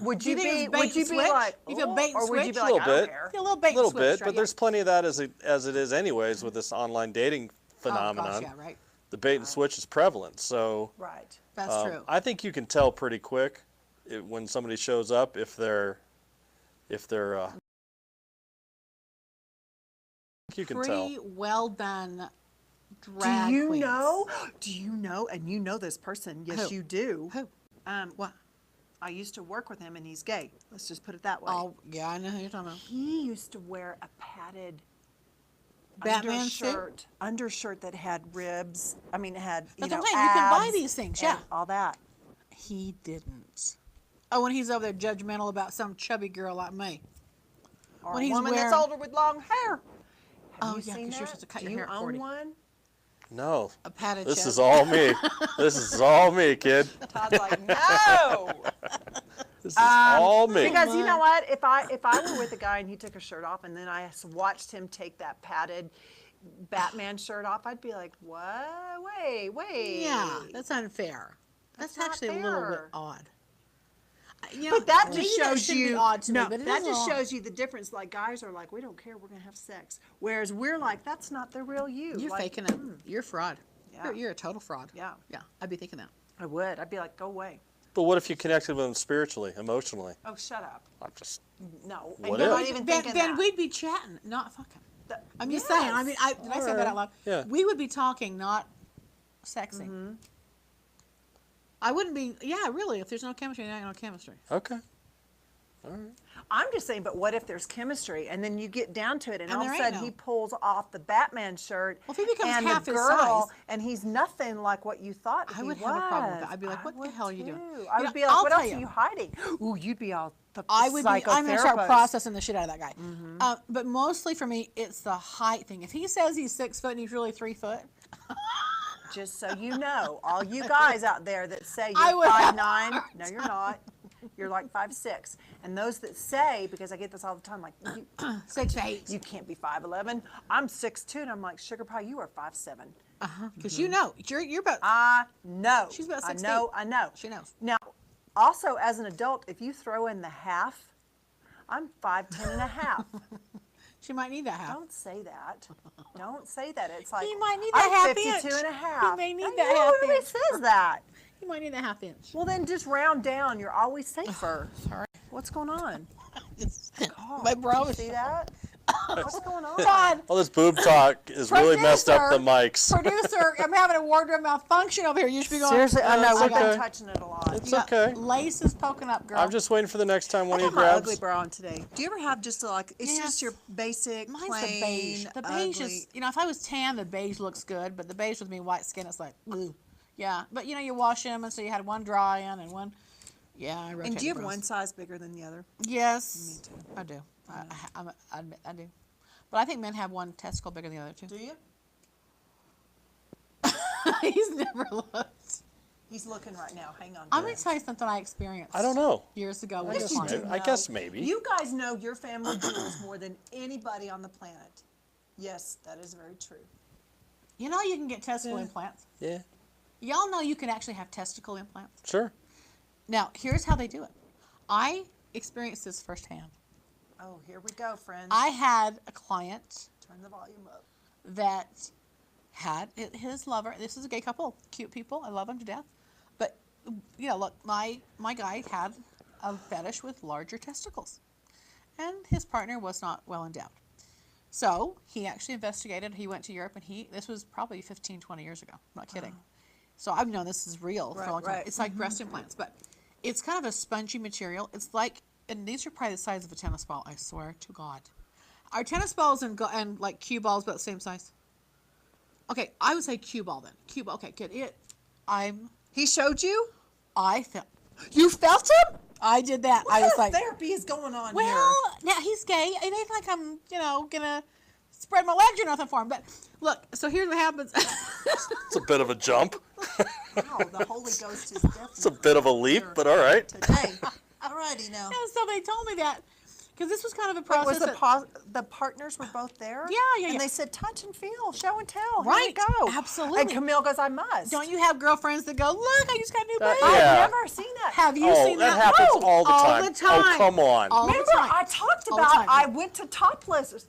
S1: would
S2: Do
S1: you
S2: you think
S1: be,
S2: it's bait
S1: would you
S2: and
S1: be
S2: switch?
S1: like,
S2: You feel
S1: "Oh,"
S2: bait and
S1: or would you be
S2: switch?
S1: like,
S3: Little
S1: I don't
S3: bit.
S1: care.
S2: A little bait
S3: A little
S2: and switch,
S3: bit,
S2: right?
S3: but there's plenty of that as it is anyways with this online dating phenomenon.
S2: Oh gosh, yeah, right.
S3: The bait and switch is prevalent, so
S1: Right.
S2: That's true.
S3: I think you can tell pretty quick when somebody shows up if they're you can tell.
S2: Pretty well done
S1: Do
S2: drag
S1: you
S2: queens.
S1: know? Do you know? And you know this person. Yes,
S2: Who?
S1: you do.
S2: Who? What?
S1: I used to work with him, and he's gay. Let's just put it that way.
S2: Oh, yeah, I know who you're talking about.
S1: He used to wear a padded
S2: Batman suit?
S1: undershirt that had ribs. I mean, it had
S2: That's
S1: know
S2: what I'm saying. You can buy
S1: abs
S2: these things,
S1: and
S2: yeah.
S1: all that.
S2: He didn't. Oh, when he's over there judgmental about some chubby girl like me.
S1: Or
S2: When
S1: a
S2: he's
S1: woman that's
S2: wearing-
S1: older with long hair. Have
S2: Oh,
S1: you
S2: yeah,
S1: seen
S2: 'cause you're
S1: that?
S2: supposed to cut
S1: Do
S2: your
S1: you
S2: hair at
S1: own
S2: 40.
S1: one?
S3: No.
S2: A padded
S3: This
S2: chest.
S3: is all me. This is all me, kid.
S1: Todd's like, no.
S3: This is all me.
S1: Because you know what? If I were with a guy and he took his shirt off and then I watched him take that padded Batman shirt off, I'd be like, what? Wait.
S2: Yeah, that's unfair. That's
S1: not
S2: actually a little bit
S1: fair.
S2: odd. You know,
S1: But that
S2: maybe
S1: just shows
S2: shouldn't be
S1: you.
S2: odd to
S1: No,
S2: me, but it
S1: that
S2: is
S1: just
S2: odd.
S1: shows you the difference. Like guys are like, we don't care, we're gonna have sex. Whereas we're like, that's not the real you.
S2: You're
S1: Like,
S2: faking it. You're a fraud.
S1: Yeah.
S2: You're a total fraud.
S1: Yeah.
S2: Yeah, I'd be thinking that.
S1: I would. I'd be like, go away.
S3: But what if you connected with them spiritually, emotionally?
S1: Oh, shut up.
S3: I'm just
S1: No.
S3: What
S1: and you're
S3: if?
S1: not even
S2: Then,
S1: thinking
S2: then
S1: that.
S2: we'd be chatting, not fucking.
S1: Th-
S2: I'm just saying. I mean,
S1: yes.
S2: did I say that out loud?
S3: Yeah.
S2: We would be talking, not sexing.
S1: Mm-hmm.
S2: I wouldn't be. Yeah, really. If there's no chemistry, there ain't no chemistry.
S3: okay. All right.
S1: I'm just saying, but what if there's chemistry and then you get down to it and
S2: And
S1: all of a
S2: there ain't
S1: sudden
S2: no.
S1: he pulls off the Batman shirt
S2: Well, if he becomes
S1: and
S2: half
S1: the
S2: his
S1: girl
S2: size-
S1: and he's nothing like what you thought
S2: I
S1: he
S2: would
S1: was.
S2: have a problem with that. I'd be like,
S1: I
S2: what the
S1: would
S2: hell are you doing?
S1: too.
S2: You
S1: I
S2: know,
S1: would be like,
S2: I'll
S1: what
S2: tell
S1: else
S2: you.
S1: are you hiding? Ooh, you'd be all the
S2: I would be. I'm going to start
S1: psychotherapist.
S2: processing the shit out of that guy. But mostly for me, it's the height thing. If he says he's 6 foot and he's really 3 foot,
S1: Just so you know, all you guys out there that say
S2: I
S1: you're
S2: would have
S1: 5'9", no, you're not. You're like 5'6". And those that say, because I get this all the time, like,
S2: 6 feet.
S1: you can't be 5'11". I'm 6'2", and I'm like, sugar pie, you are 5'7".
S2: Because you know, you're about.
S1: I know.
S2: She's about 6
S1: I know.
S2: feet.
S1: I know.
S2: She knows.
S1: Now, also as an adult, if you throw in the half, I'm 5'10" and a half.
S2: She might need that half.
S1: Don't say that. Don't say that. It's like
S2: He might need
S1: I'm
S2: that half
S1: 52
S2: inch.
S1: and a half.
S2: He may need
S1: I
S2: that
S1: know,
S2: half
S1: everybody
S2: inch.
S1: says that.
S2: You might need a half inch.
S1: Well, then just round down. You're always safer.
S2: Sorry.
S1: What's going on?
S2: My bro
S1: You
S2: is.
S1: see that? What's going on?
S2: Todd,
S3: All this boob talk has really messed up the mics.
S2: Producer, I'm having a wardrobe malfunction over here. You should be going.
S1: Seriously, I know.
S3: it's
S1: We've been
S3: okay.
S1: touching it a lot.
S3: It's
S2: You got
S3: okay.
S2: Laces poking up, girl.
S3: I'm just waiting for the next time one
S1: I
S3: of you
S1: got my ugly
S3: grabs.
S1: bra on today. Do you ever have just like it's
S2: Yes.
S1: just your basic
S2: Mine's
S1: plain
S2: the beige. The beige
S1: ugly.
S2: is, if I was tan, the beige looks good, but the beige with me white skin, it's like, ugh. Yeah. But you wash them, and so you had one dry in and one. Yeah, I rotate
S1: And do you
S2: the
S1: have
S2: bras.
S1: one size bigger than the other?
S2: Yes. Me too. I do. I admit I do. But I think men have one testicle bigger than the other too.
S1: Do you?
S2: He's never looked.
S1: He's looking right now. Hang on.
S2: I'm going to tell you something I experienced.
S3: I don't know.
S2: Years ago
S3: I
S2: with a
S3: guess,
S2: client.
S3: I guess maybe.
S1: You guys know your family jewels more than anybody on the planet. Yes, that is very true.
S2: You know you can get testicle implants.
S3: Yeah,
S2: Y'all know you can actually have testicle implants.
S3: sure.
S2: Now, here's how they do it. I experienced this firsthand.
S1: Oh, here we go, friends.
S2: I had a client
S1: Turn the volume up.
S2: that had his lover. This is a gay couple, cute people. I love them to death. But look, my guy had a fetish with larger testicles, and his partner was not well endowed. So he actually investigated. He went to Europe, and this was probably 15, 20 years ago. I'm not kidding. So I've known this is real for a long time.
S1: Right.
S2: It's like breast implants, but it's kind of a spongy material. It's like, and these are probably the size of a tennis ball, I swear to God. Are tennis balls and like cue balls about the same size? Okay, I would say cue ball then. Cue ball, okay, good.
S1: He showed you?
S2: I felt,
S1: You felt him?
S2: I did that.
S1: What
S2: I was
S1: kind
S2: like,
S1: of therapy is going on
S2: well,
S1: here?
S2: now he's gay. It ain't like I'm, gonna spread my legs or nothing for him. But look, so here's what happens.
S3: It's a bit of a jump.
S1: Wow, the Holy Ghost is definitely.
S3: It's a bit of a leap, but all right.
S1: Today. Alrighty now.
S2: And so they told me that because this was kind of a
S1: But
S2: process.
S1: was the partners were both there?
S2: Yeah.
S1: And they said, touch and feel, show and tell.
S2: Right,
S1: Here you go.
S2: absolutely.
S1: And Camille goes, I must.
S2: Don't you have girlfriends that go, look, I just got new boobs?
S3: Yeah.
S1: I've never seen that.
S2: Have you
S3: Oh,
S2: seen
S3: that
S2: that?
S3: happens
S2: No,
S3: all the time. Oh, come on.
S2: All the
S1: Remember,
S2: time.
S1: I talked
S2: All the
S1: about,
S2: time,
S1: I
S2: yeah.
S1: went to Topless,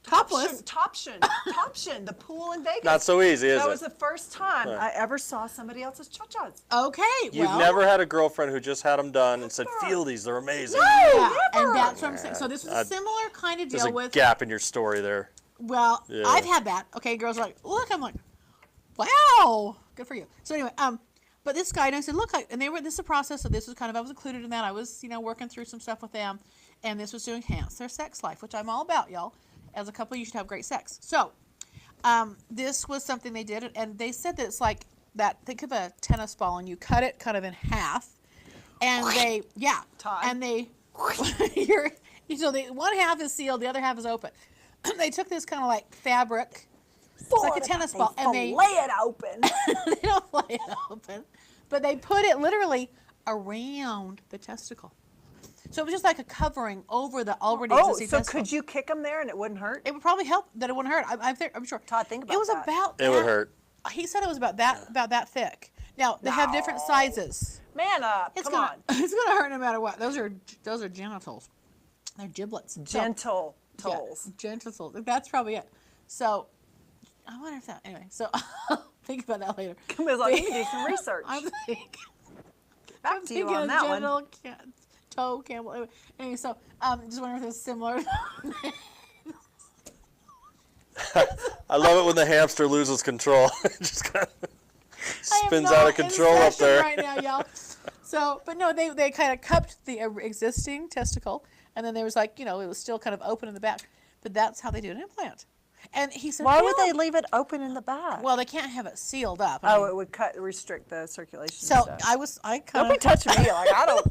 S2: Topless?
S1: Topshin, the pool in Vegas.
S3: Not so easy, is
S1: That
S3: it?
S1: was the first time I ever saw somebody else's cha-chas.
S2: Okay,
S3: You've
S2: well.
S3: never had a girlfriend who just had them done and said,
S1: Never.
S3: feel these, they're amazing.
S2: Yeah,
S1: never.
S2: and that's what I'm saying. So this is a similar kind of
S3: There's
S2: deal
S3: a
S2: with.
S3: gap in your story there.
S2: Well,
S3: Yeah.
S2: I've had that. Okay, girls are like, look, I'm like, wow, good for you. So anyway, but this guy, and I said, look, and this is a process. So this was kind of, I was included in that. I was, working through some stuff with them, and this was to enhance their sex life, which I'm all about, y'all. As a couple, you should have great sex. So, this was something they did, and they said that it's like that. Think of a tennis ball, and you cut it kind of in half, and
S1: Todd.
S2: and they, so the one half is sealed, the other half is open. They took this kind of like fabric, it's like a tennis ball, and they
S1: lay it open.
S2: they don't lay it open, but they put it literally around the testicle. So it was just like a covering over the already existing
S1: So
S2: testicle.
S1: could you kick them there and it wouldn't hurt?
S2: It would probably help that it wouldn't hurt. I'm sure.
S1: Todd, think about
S2: it was
S1: that.
S2: about
S3: It would hurt.
S2: He said it was about that thick. Now they have different sizes.
S1: Man up,
S2: It's
S1: come
S2: gonna
S1: on.
S2: it's gonna hurt no matter what. Those are genitals. They're giblets. So-
S1: Gentle
S2: yeah,
S1: tolls.
S2: genitals. That's probably it. So I wonder if that. Anyway, so think about that later.
S1: Camille's like, let me do some research.
S2: I'm thinking.
S1: Back to you on that one.
S2: genital toe camel. Anyway, so just wondering if it's similar.
S3: I love it when the hamster loses control. It just kind of
S2: I am
S3: spins
S2: not
S3: out of
S2: in
S3: control up
S2: session
S3: there.
S2: right now, y'all. So, but no, they kind of cupped the existing testicle, and then there was like, it was still kind of open in the back. But that's how they do an implant. And he said,
S1: Why would
S2: "Yeah."
S1: they leave it open in the back?
S2: Well, they can't have it sealed up. I mean,
S1: it would restrict the circulation.
S2: so
S1: stuff.
S2: I kind
S1: Don't be
S2: of,
S1: touching me. Like, I don't.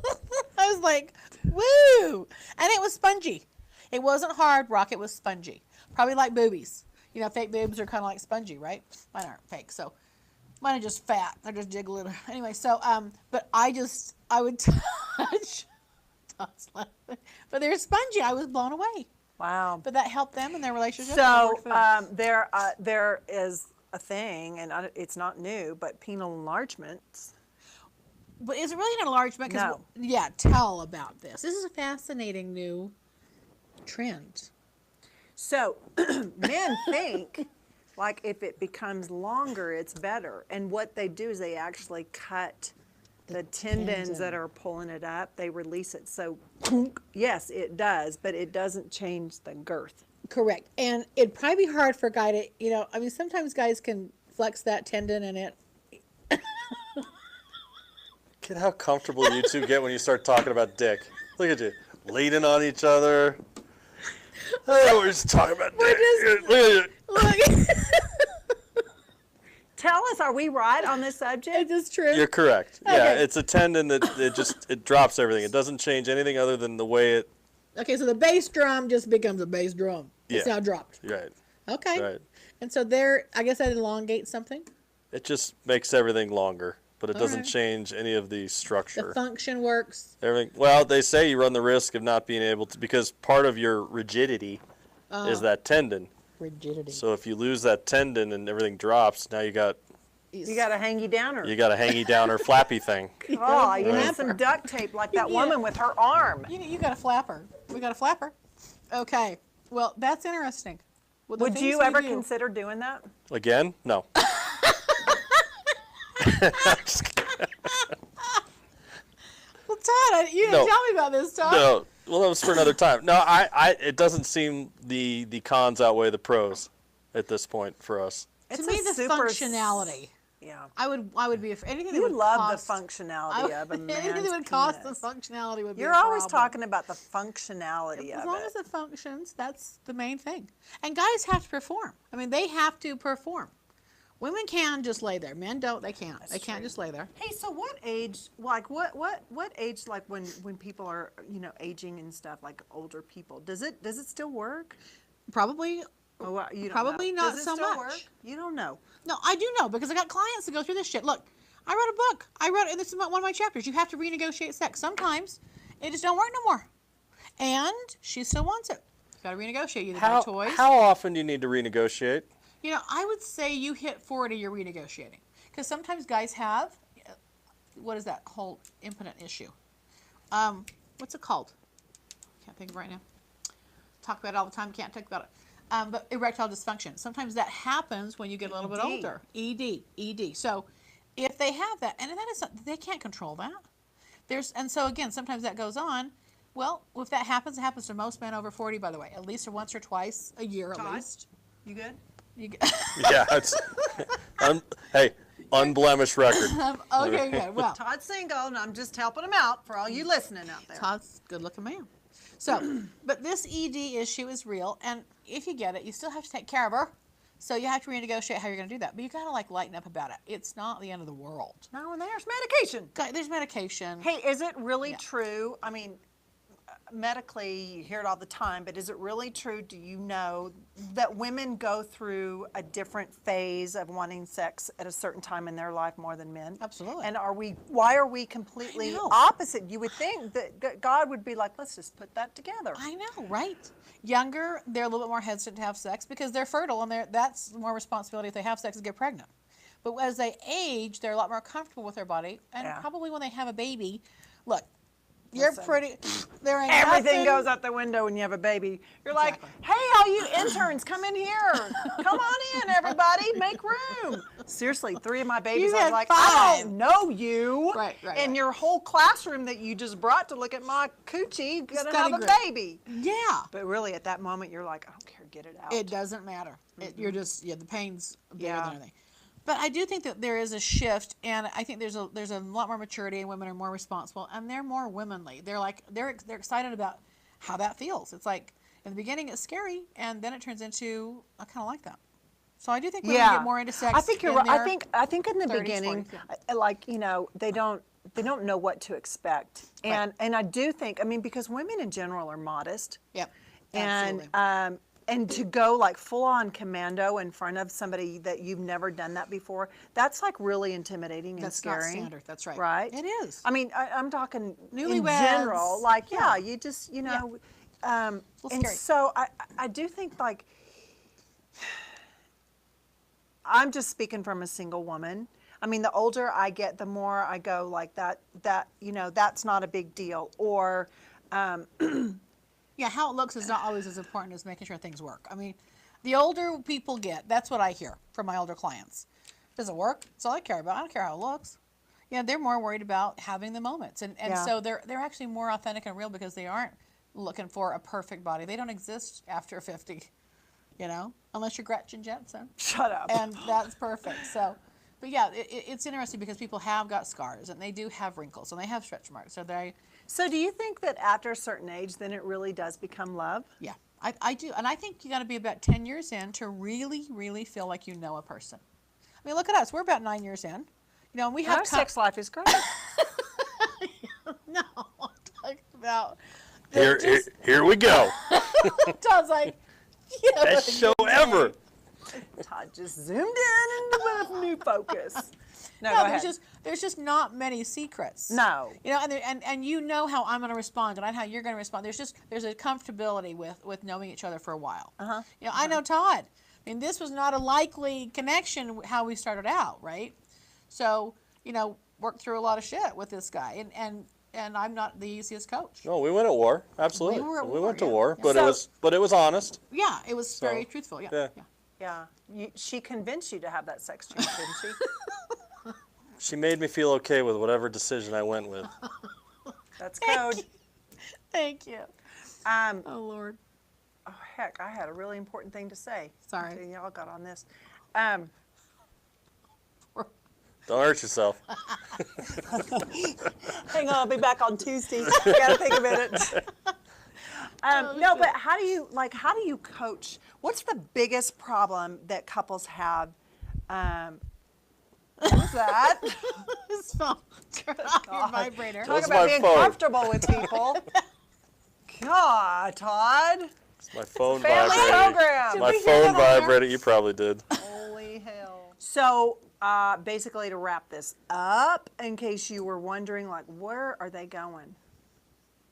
S2: I was like, woo! And it was spongy. It wasn't hard rock. It was spongy. Probably like boobies. Fake boobs are kind of like spongy, right? Mine aren't fake, so mine are just fat. They're just jiggling. Anyway, so but I would touch. But they're spongy. I was blown away.
S1: Wow.
S2: But that helped them in their relationship. and it
S1: So
S2: worked for them.
S1: there is a thing, and it's not new, but penile enlargements.
S2: But is it really an enlargement? 'Cause
S1: No.
S2: Yeah, tell about this. This is a fascinating new trend.
S1: So men think like if it becomes longer, it's better. And what they do is they actually cut the tendons that are pulling it up. They release it. So yes, it does, but it doesn't change the girth.
S2: Correct. And it'd probably be hard for a guy to, sometimes guys can flex that tendon and it.
S3: Look at how comfortable you two get when you start talking about dick. Look at you, leaning on each other. Hey, we're just talking about dick. Look at you.
S2: Look,
S1: Tell us, are we right on this subject?
S2: is this true?
S3: You're correct. Yeah,
S2: Okay.
S3: it's a tendon that it drops everything. It doesn't change anything other than the way it.
S2: Okay, so the bass drum just becomes a bass drum. It's
S3: Yeah.
S2: now dropped.
S3: Right.
S2: Okay.
S3: Right.
S2: And so I guess that elongates something.
S3: It just makes everything longer, but it doesn't
S2: Alright.
S3: change any of the
S2: The
S3: structure.
S2: function works.
S3: Everything. Well, they say you run the risk of not being able to, because part of your rigidity is that tendon.
S2: Rigidity.
S3: So if you lose that tendon and everything drops, now you got
S1: You got a hangy downer.
S3: a hangy down or flappy thing.
S1: Oh, you need
S2: Flapper.
S1: some duct tape like that
S2: Yeah.
S1: woman with her arm.
S2: You got a flapper. We got a flapper. Okay. Well, that's interesting. Well, the
S1: Would
S2: things
S1: you
S2: we
S1: ever
S2: do-
S1: consider doing that?
S3: Again? No.
S2: Well, Todd, you didn't
S3: No.
S2: tell me about this, Todd.
S3: No. Well, that was for another time. No, it doesn't seem the cons outweigh the pros at this point for us.
S1: It's
S2: to me,
S1: a
S2: the
S1: super
S2: functionality.
S1: Yeah.
S2: I would be afraid. Anything that
S1: You
S2: would
S1: love
S2: cost,
S1: the functionality of a man's
S2: anything that would cost the
S1: penis.
S2: functionality would be.
S1: You're
S2: a
S1: always
S2: problem.
S1: talking about the functionality
S2: As
S1: of
S2: long
S1: it.
S2: as it functions, that's the main thing. And guys have to perform. I mean, they have to perform. Women can just lay there. Men don't. They can't. They can't
S1: true.
S2: just lay there.
S1: Hey, so what age, like what age, like when people are, aging and stuff, like older people, does it still work?
S2: Probably.
S1: Oh, well, you don't
S2: Probably
S1: know.
S2: not
S1: Does it
S2: so
S1: still
S2: much.
S1: Work? You don't know.
S2: No, I do know because I got clients that go through this shit. Look, I wrote a book. And this is one of my chapters. You have to renegotiate sex. Sometimes it just don't work no more. And she still wants it. You got to renegotiate. You buy toys.
S3: How often do you need to renegotiate?
S2: I would say you hit 40, you're renegotiating. Because sometimes guys have, what is that whole impotent issue? What's it called? Can't think of it right now. Talk about it all the time, can't talk about it. But erectile dysfunction. Sometimes that happens when you get a little bit older. ED. So if they have that, and that is, they can't control that. And so again, sometimes that goes on. Well, if that happens, it happens to most men over 40, by the way, at least once or twice a year at least.
S1: You good?
S3: Yeah, it's hey, unblemished record.
S2: Okay, good. Well,
S1: Todd's single, and I'm just helping him out for all you listening out there.
S2: Todd's a good-looking man. So, but this ED issue is real, and if you get it, you still have to take care of her. So you have to renegotiate how you're going to do that. But you got to lighten up about it. It's not the end of the world.
S1: No, and there's medication.
S2: There's medication.
S1: Hey, is it really true? I mean, medically, you hear it all the time, but is it really true? Do you know that women go through a different phase of wanting sex at a certain time in their life more than men?
S2: Absolutely.
S1: And why are we completely opposite? You would think that God would be like, let's just put that together.
S2: I know, right? Younger, they're a little bit more hesitant to have sex because they're fertile, and that's more responsibility if they have sex to get pregnant. But as they age, they're a lot more comfortable with their body, and probably when they have a baby, look, you're pretty. There ain't
S1: Everything
S2: nothing.
S1: goes out the window when you have a baby. You're like, hey, all you interns, come in here. Come on in, everybody. Make room. Seriously, 3 of my babies,
S2: You
S1: I was
S2: had
S1: like,
S2: 5.
S1: I don't know you.
S2: Right.
S1: And your whole classroom that you just brought to look at my coochie gonna have a
S2: Study group.
S1: baby.
S2: Yeah.
S1: But really, at that moment, you're like, I don't care, get it out.
S2: It doesn't matter. You're just the pain's bigger
S1: Yeah.
S2: than anything. But I do think that there is a shift, and I think there's a lot more maturity, and women are more responsible, and they're more womanly. They're excited about how that feels. It's like in the beginning it's scary, and then it turns into I kind of like that. So I do think women get more into sex.
S1: I think you're right. I think in the
S2: 30s,
S1: beginning,
S2: 40s,
S1: like they don't know what to expect, and I do think because women in general are modest.
S2: Yep.
S1: And
S2: Absolutely.
S1: and to go like full on commando in front of somebody that you've never done that before, that's like really intimidating and
S2: That's
S1: scary.
S2: not standard. That's right.
S1: Right?
S2: It is.
S1: I mean, I'm talking in
S2: Newlyweds.
S1: general. Like, you just,
S2: little
S1: and
S2: scary.
S1: so I do think like, I'm just speaking from a single woman. I mean, the older I get, the more I go like that, that's not a big deal. Or,
S2: Yeah, how it looks is not always as important as making sure things work. I mean, the older people get, that's what I hear from my older clients. Does it work? That's all I care about. I don't care how it looks. They're more worried about having the moments. And so they're actually more authentic and real because they aren't looking for a perfect body. They don't exist after 50, unless you're Gretchen Jensen.
S1: shut up.
S2: And that's perfect. So, but yeah, it's interesting because people have got scars and they do have wrinkles and they have stretch marks.
S1: So do you think that after a certain age, then it really does become love?
S2: Yeah, I do. And I think you got to be about 10 years in to really, really feel like you know a person. I mean, look at us. We're about 9 years in. And we have
S1: Our sex life is great.
S2: No, I'm talking about.
S3: Here we go.
S2: Todd's like,
S3: Best show ever.
S1: Todd just zoomed in with a new focus. No, go
S2: No,
S1: ahead.
S2: there's just not many secrets.
S1: No.
S2: And you know how I'm going to respond, and I know how you're going to respond. There's a comfortability with knowing each other for a while. I know Todd. I mean, this was not a likely connection how we started out, right? So, worked through a lot of shit with this guy, and I'm not the easiest coach.
S3: No, we went at war. Absolutely.
S2: We were at
S3: We
S2: war,
S3: went to
S2: yeah.
S3: war,
S2: Yeah.
S3: but it was honest.
S2: Yeah, it was very truthful. Yeah.
S1: Yeah. She convinced you to have that sex change, didn't she?
S3: She made me feel okay with whatever decision I went with.
S1: That's code.
S2: Thank you.
S1: Um,
S2: Oh Lord.
S1: oh, heck, I had a really important thing to say.
S2: Sorry.
S1: Okay, y'all got on this.
S3: Don't hurt yourself.
S1: Hang on, I'll be back on Tuesday. Gotta take a minute. No, but how do you coach? What's the biggest problem that couples have? What was that?
S2: His phone. Turn off your vibrator.
S1: Talk
S3: That's
S1: about
S3: my
S1: being
S3: phone.
S1: comfortable with people. God, Todd.
S3: It's my phone
S1: Family
S3: vibrating.
S1: program.
S3: My
S2: we hear
S3: phone
S2: that on there?
S3: vibrated. You probably did.
S1: Holy hell. So, basically, to wrap this up, in case you were wondering, like, where are they going?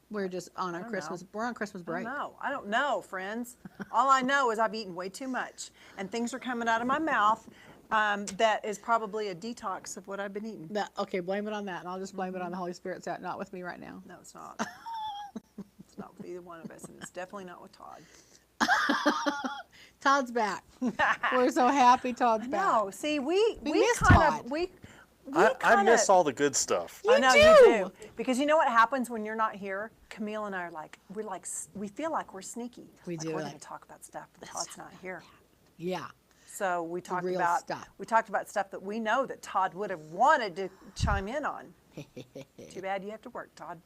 S2: We're just on our
S1: don't
S2: Christmas.
S1: know.
S2: We're on Christmas break.
S1: I don't know, friends. All I know is I've eaten way too much, and things are coming out of my mouth that is probably a detox of what I've been eating.
S2: Okay, blame it on that, and I'll just blame it on the Holy Spirit's not with me right now.
S1: No, it's not. It's not with either one of us, and it's definitely not with Todd.
S2: Todd's back. We're so happy Todd's back.
S1: No, see, we
S2: miss
S1: kind
S2: Todd.
S1: of we
S3: I
S1: kinda-
S3: miss all the good stuff.
S1: I know
S2: do.
S1: you do. Because you know what happens when you're not here? Camille and I are like, we feel like we're sneaky.
S2: We
S1: Like,
S2: do,
S1: We're
S2: like-
S1: going to talk about stuff when Todd's not here.
S2: Yeah.
S1: So we talked
S2: real
S1: about
S2: stuff.
S1: stuff that we know that Todd would have wanted to chime in on. Too bad you have to work, Todd.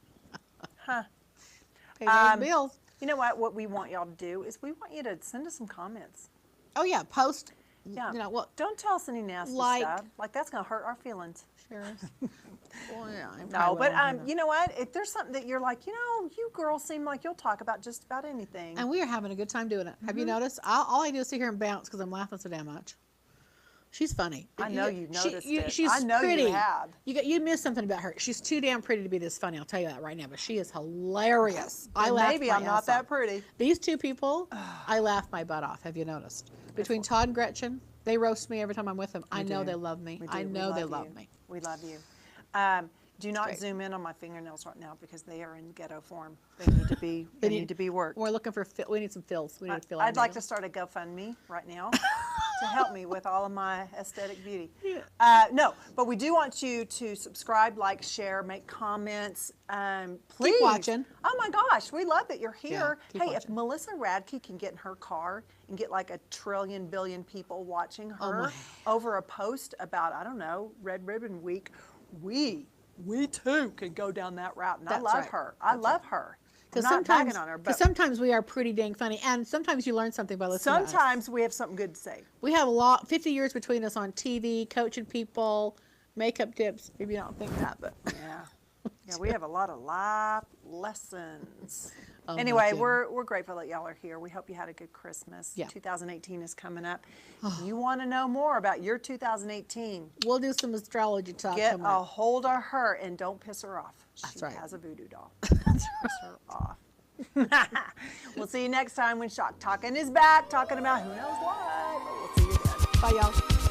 S1: Huh.
S2: Pay those bills.
S1: You know what? What we want y'all to do is we want you to send us some comments.
S2: Oh yeah, post.
S1: Yeah.
S2: You know what?
S1: Don't tell us any nasty
S2: Like-
S1: stuff. Like that's going to hurt our feelings.
S2: Sure. Well, yeah. I
S1: No,
S2: probably
S1: but
S2: will,
S1: you know what? If there's something that you're like, you girls seem like you'll talk about just about anything.
S2: And we are having a good time doing it. Have
S1: Mm-hmm.
S2: you noticed? All I do is sit here and bounce because I'm laughing so damn much. She's funny.
S1: I know you've noticed it.
S2: She's
S1: I know you
S2: pretty.
S1: have.
S2: You missed something about her. She's too damn pretty to be this funny. I'll tell you that right now. But she is hilarious. I
S1: And
S2: laughed
S1: maybe
S2: my
S1: I'm not
S2: ass
S1: that
S2: off.
S1: pretty.
S2: These two people, I laugh my butt off. Have you noticed? Between Todd and Gretchen, they roast me every time I'm with them. I know
S1: do.
S2: they love me.
S1: We do.
S2: I
S1: We
S2: know they
S1: love
S2: love
S1: you.
S2: me.
S1: We love you. Do not
S2: great.
S1: zoom in on my fingernails right now because they are in ghetto form. They need to be. They need to be worked.
S2: We're looking for. We need some fills. We need to fill.
S1: I'd like to start a GoFundMe right now to help me with all of my aesthetic beauty. No, but we do want you to subscribe, like, share, make comments. Please.
S2: watching.
S1: Oh my gosh, we love that you're here.
S2: keep
S1: Hey, if
S2: watching.
S1: Melissa Radke can get in her car and get like 1 trillion billion people watching her
S2: my.
S1: over a post about, I don't know, Red Ribbon Week, we too can go down that route. And I
S2: That's
S1: love
S2: right.
S1: her. I love her. I'm
S2: Because
S1: not bagging on her,
S2: because
S1: but
S2: sometimes we are pretty dang funny, and sometimes you learn something by listening. to us.
S1: sometimes we have something good to say.
S2: We have 50 years between us on TV, coaching people, makeup tips. Maybe you don't think that, but
S1: Yeah. Yeah, we have a lot of life lessons.
S2: Oh, no
S1: Anyway,
S2: kidding.
S1: we're grateful that y'all are here. We hope you had a good Christmas.
S2: Yeah.
S1: 2018 is coming up. If you want to know more about your 2018,
S2: we'll do some astrology talk.
S1: get
S2: coming
S1: a
S2: up.
S1: hold of her and don't piss her off.
S2: That's
S1: She
S2: right.
S1: has a voodoo doll. Piss her off. We'll see you next time when Shock Talking is back, talking about who knows what. But we'll see you then.
S2: Bye, y'all.